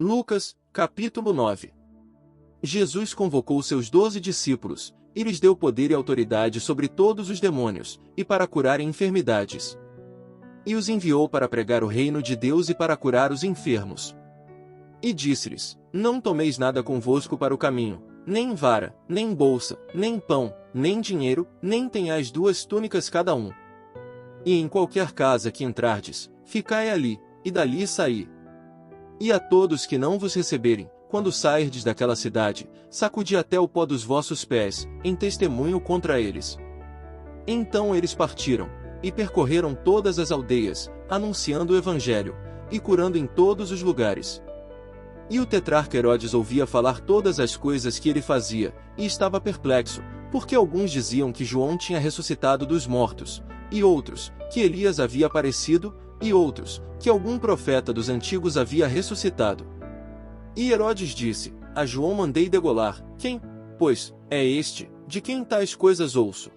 Lucas, capítulo 9. Jesus convocou seus 12 discípulos, e lhes deu poder e autoridade sobre todos os demônios, e para curarem enfermidades. E os enviou para pregar o reino de Deus e para curar os enfermos. E disse-lhes: Não tomeis nada convosco para o caminho, nem vara, nem bolsa, nem pão, nem dinheiro, nem tenhais 2 túnicas cada um. E em qualquer casa que entrardes, ficai ali, e dali saí. E a todos que não vos receberem, quando sairdes daquela cidade, sacudi até o pó dos vossos pés, em testemunho contra eles. Então eles partiram, e percorreram todas as aldeias, anunciando o evangelho, e curando em todos os lugares. E o tetrarca Herodes ouvia falar todas as coisas que ele fazia, e estava perplexo, porque alguns diziam que João tinha ressuscitado dos mortos, e outros, que Elias havia aparecido, e outros, que algum profeta dos antigos havia ressuscitado. E Herodes disse: A João mandei degolar. Quem, pois, é este, de quem tais coisas ouço?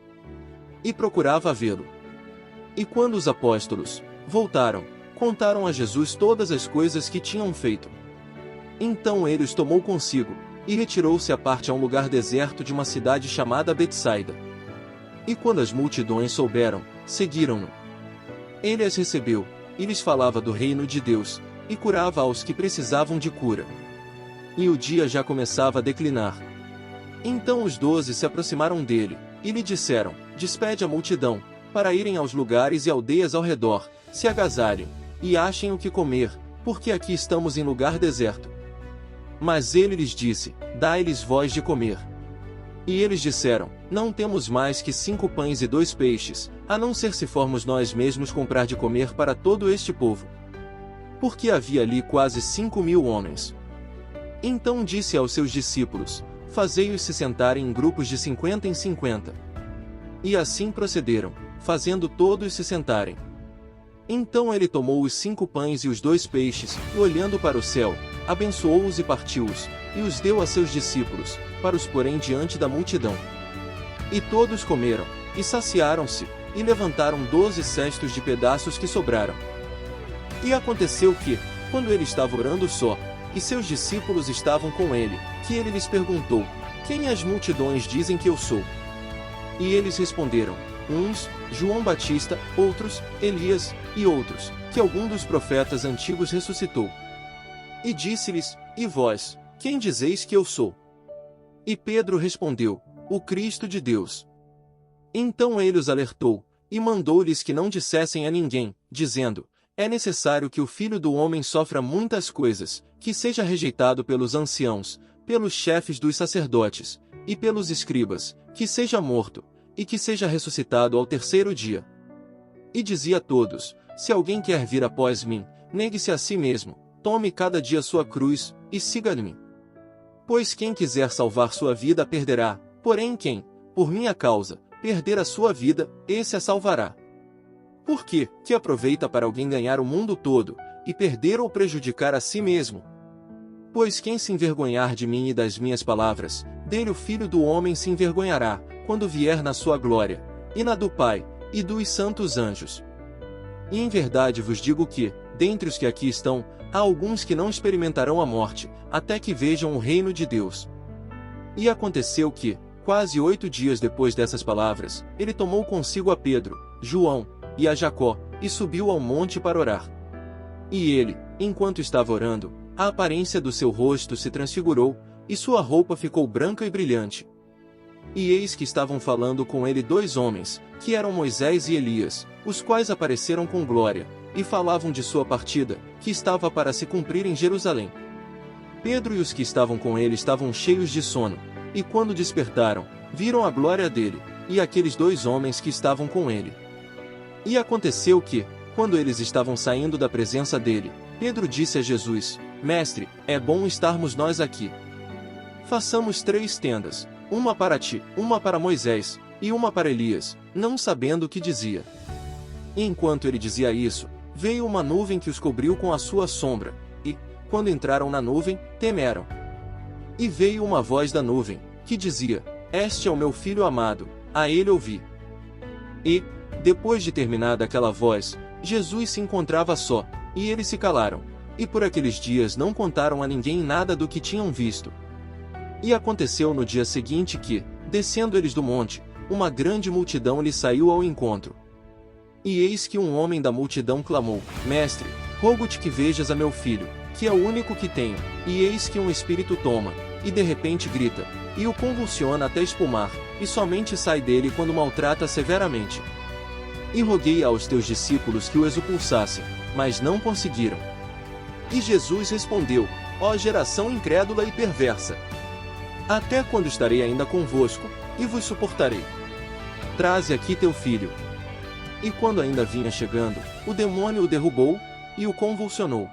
E procurava vê-lo. E quando os apóstolos voltaram, contaram a Jesus todas as coisas que tinham feito. Então ele os tomou consigo, e retirou-se à parte a um lugar deserto de uma cidade chamada Betsaida. E quando as multidões souberam, seguiram-no. Ele as recebeu, e lhes falava do reino de Deus, e curava aos que precisavam de cura. E o dia já começava a declinar. Então os 12 se aproximaram dele, e lhe disseram: Despede a multidão, para irem aos lugares e aldeias ao redor, se agasalhem, e achem o que comer, porque aqui estamos em lugar deserto. Mas ele lhes disse: Dai-lhes vós de comer. E eles disseram: Não temos mais que 5 pães e 2 peixes, a não ser se formos nós mesmos comprar de comer para todo este povo. Porque havia ali quase 5.000 homens. Então disse aos seus discípulos: Fazei-os se sentarem em grupos de 50 em 50. E assim procederam, fazendo todos se sentarem. Então ele tomou os 5 pães e os 2 peixes, e olhando para o céu, abençoou-os e partiu-os, e os deu a seus discípulos, para os porem diante da multidão. E todos comeram, e saciaram-se, e levantaram 12 cestos de pedaços que sobraram. E aconteceu que, quando ele estava orando só, e seus discípulos estavam com ele, que ele lhes perguntou: Quem as multidões dizem que eu sou? E eles responderam: Uns, João Batista, outros, Elias, e outros, que algum dos profetas antigos ressuscitou. E disse-lhes: E vós, quem dizeis que eu sou? E Pedro respondeu: O Cristo de Deus. Então ele os alertou, e mandou-lhes que não dissessem a ninguém, dizendo: É necessário que o Filho do Homem sofra muitas coisas, que seja rejeitado pelos anciãos, pelos chefes dos sacerdotes, e pelos escribas, que seja morto, e que seja ressuscitado ao 3º dia. E dizia a todos: Se alguém quer vir após mim, negue-se a si mesmo, tome cada dia sua cruz, e siga-me. Pois quem quiser salvar sua vida a perderá, porém quem, por minha causa, perder a sua vida, esse a salvará. Porque, que aproveita para alguém ganhar o mundo todo, e perder ou prejudicar a si mesmo? Pois quem se envergonhar de mim e das minhas palavras, dele o Filho do Homem se envergonhará, quando vier na sua glória, e na do Pai, e dos santos anjos. E em verdade vos digo que, dentre os que aqui estão, há alguns que não experimentarão a morte, até que vejam o reino de Deus. E aconteceu que, quase 8 dias depois dessas palavras, ele tomou consigo a Pedro, João, e a Jacó, e subiu ao monte para orar. E ele, enquanto estava orando, a aparência do seu rosto se transfigurou, e sua roupa ficou branca e brilhante. E eis que estavam falando com ele 2 homens, que eram Moisés e Elias, os quais apareceram com glória, e falavam de sua partida, que estava para se cumprir em Jerusalém. Pedro e os que estavam com ele estavam cheios de sono, e quando despertaram, viram a glória dele, e aqueles 2 homens que estavam com ele. E aconteceu que, quando eles estavam saindo da presença dele, Pedro disse a Jesus: Mestre, é bom estarmos nós aqui. Façamos 3 tendas, uma para ti, uma para Moisés, e uma para Elias, não sabendo o que dizia. E enquanto ele dizia isso, veio uma nuvem que os cobriu com a sua sombra, e, quando entraram na nuvem, temeram. E veio uma voz da nuvem, que dizia: Este é o meu filho amado, a ele ouvi. E, depois de terminada aquela voz, Jesus se encontrava só, e eles se calaram. e por aqueles dias não contaram a ninguém nada do que tinham visto. E aconteceu no dia seguinte que, descendo eles do monte, uma grande multidão lhe saiu ao encontro. E eis que um homem da multidão clamou: Mestre, rogo-te que vejas a meu filho, que é o único que tenho. E eis que um espírito toma, e de repente grita, e o convulsiona até espumar, e somente sai dele quando maltrata severamente. E roguei aos teus discípulos que o expulsassem, mas não conseguiram. E Jesus respondeu: Ó geração incrédula e perversa! Até quando estarei ainda convosco, e vos suportarei? Traze aqui teu filho. E quando ainda vinha chegando, o demônio o derrubou, e o convulsionou.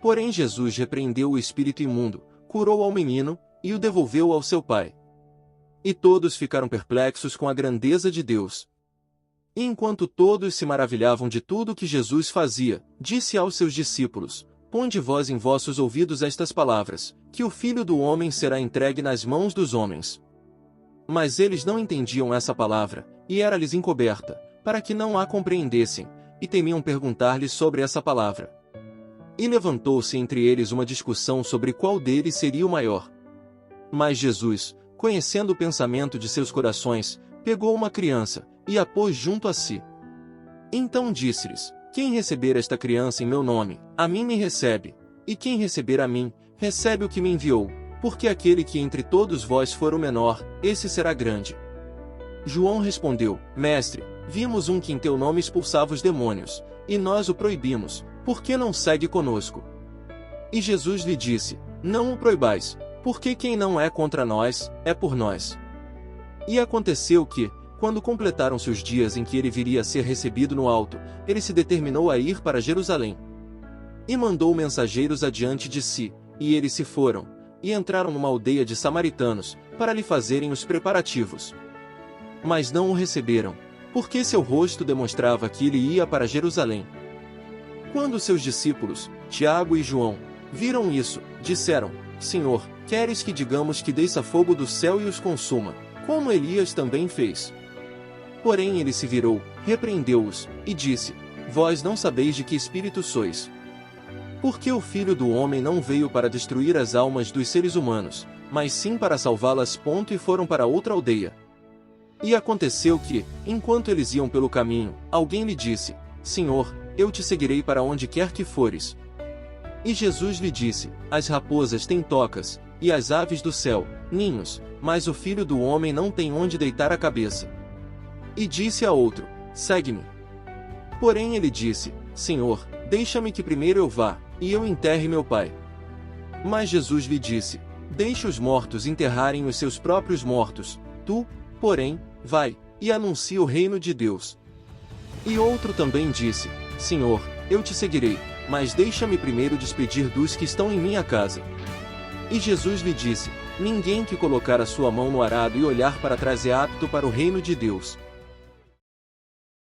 Porém Jesus repreendeu o espírito imundo, curou ao menino, e o devolveu ao seu pai. E todos ficaram perplexos com a grandeza de Deus. E enquanto todos se maravilhavam de tudo que Jesus fazia, disse aos seus discípulos: Ponde vós em vossos ouvidos estas palavras, que o Filho do Homem será entregue nas mãos dos homens. Mas eles não entendiam essa palavra, e era-lhes encoberta, para que não a compreendessem, e temiam perguntar-lhe sobre essa palavra. E levantou-se entre eles uma discussão sobre qual deles seria o maior. Mas Jesus, conhecendo o pensamento de seus corações, pegou uma criança, e a pôs junto a si. Então disse-lhes: Quem receber esta criança em meu nome, a mim me recebe, e quem receber a mim, recebe o que me enviou, porque aquele que entre todos vós for o menor, esse será grande. João respondeu: Mestre, vimos um que em teu nome expulsava os demônios, e nós o proibimos, porque não segue conosco. E Jesus lhe disse: Não o proibais, porque quem não é contra nós, é por nós. E aconteceu que, quando completaram-se os dias em que ele viria a ser recebido no alto, ele se determinou a ir para Jerusalém. E mandou mensageiros adiante de si, e eles se foram, e entraram numa aldeia de samaritanos, para lhe fazerem os preparativos. Mas não o receberam, porque seu rosto demonstrava que ele ia para Jerusalém. Quando seus discípulos, Tiago e João, viram isso, disseram: Senhor, queres que digamos que desça fogo do céu e os consuma, como Elias também fez? Porém ele se virou, repreendeu-os, e disse: Vós não sabeis de que espírito sois. Porque o Filho do Homem não veio para destruir as almas dos seres humanos, mas sim para salvá-las. E foram para outra aldeia. E aconteceu que, enquanto eles iam pelo caminho, alguém lhe disse: Senhor, eu te seguirei para onde quer que fores. E Jesus lhe disse: As raposas têm tocas, e as aves do céu, ninhos, mas o Filho do Homem não tem onde deitar a cabeça. E disse a outro: Segue-me. Porém ele disse: Senhor, deixa-me que primeiro eu vá, e eu enterre meu pai. Mas Jesus lhe disse: Deixe os mortos enterrarem os seus próprios mortos, tu, porém, vai, e anuncia o reino de Deus. E outro também disse: Senhor, eu te seguirei, mas deixa-me primeiro despedir dos que estão em minha casa. E Jesus lhe disse: Ninguém que colocar a sua mão no arado e olhar para trás é apto para o reino de Deus.